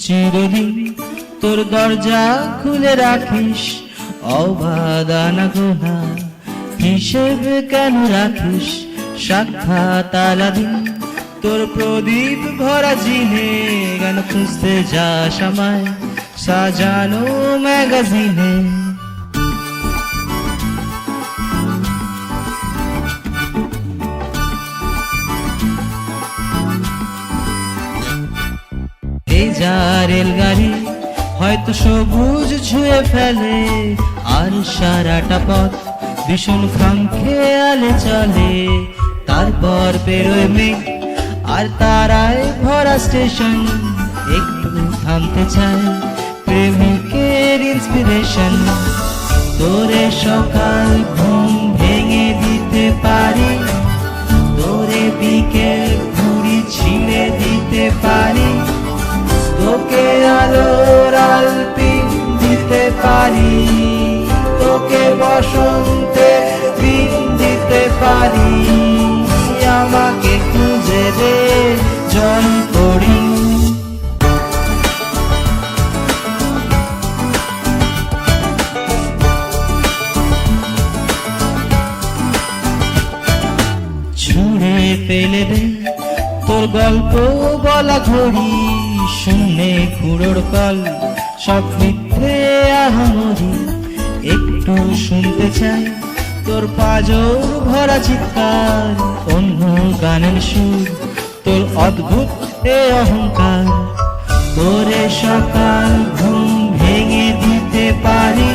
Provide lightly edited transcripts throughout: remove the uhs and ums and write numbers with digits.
চিরদিন তোর দরজা খুলে রাখিস, অবাধ আনাগোনা হিসেব কেন রাখিস, সাক্ষাৎ আলাদিন তোর প্রদীপ ভরা জিনে, গান খুঁজতে যাস আমায় সাজানো ম্যাগাজিনে। এই যা রেলগাড়ি হয়তো সবুজ ছুঁয়ে ফেলে, আর সারাটা পথ ভীষণ খামখেয়ালে চলে। তারপর পেরোয় মেঘ আর তারায় ভরা স্টেশন, একটু থামতে চায় প্রেমিকের ইন্সপিরেশন। তোরে সকাল ঘুম ভেঙে দিতে পারি, তোরে বিকেল ঘুড়ি ছিঁড়ে দিতে পারি, তোকে আলোর আলপিন দিতে পারি, তোকে বসন্তে দিন দিতে পারি। আমাকে খুঁজে দে জল পড়ি, ছুঁড়ে ফেলে দে তোর গল্প বলা ঘড়ি, শূন্যে কুড়োর কল সব মিথ্যে আহামরি। একটু শুনতে চাই তোর পাজর ভরা চিৎকার, অন্য গানের সুর তোর অদ্ভুত এ অহংকার। তোরে সকাল ঘুম ভেঙে দিতে পারি,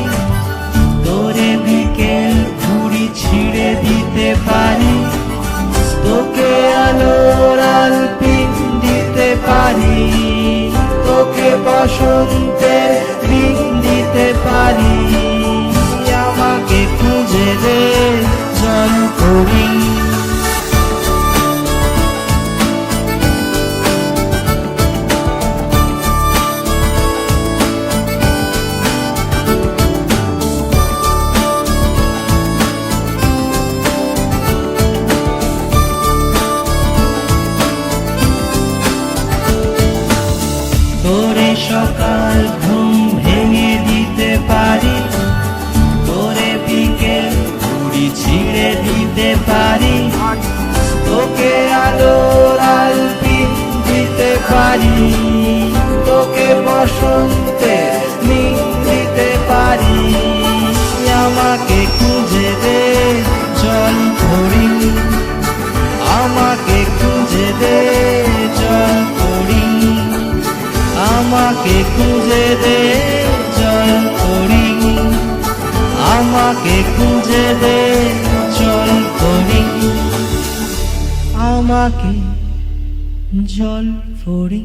তোরে বিকেল ঘুড়ি ছিঁড়ে দিতে পারি, তোকে আলোর আলপিন দিতে পারি, তোকে বসন্তের দিন দিতে পারি। আমাকে খুঁজে দে জল পড়ি, তোরে সকাল ঘুম ভেঙে দিতে পারি, তোরে বিকেল ঘুড়ি ছিঁড়ে দিতে পারি, তোকে আলোর আলপিন দিতে পারি, তোকে বসন্তে নীল দিতে পারি। আমাকে খুঁজে দে জল পড়ি, আমাকে খুঁজে দে জল পড়ি, আমাকে খুঁজে দে জল পড়ি, আমাকে খুঁজে দে জল পড়ি, আমাকে জল পড়ি।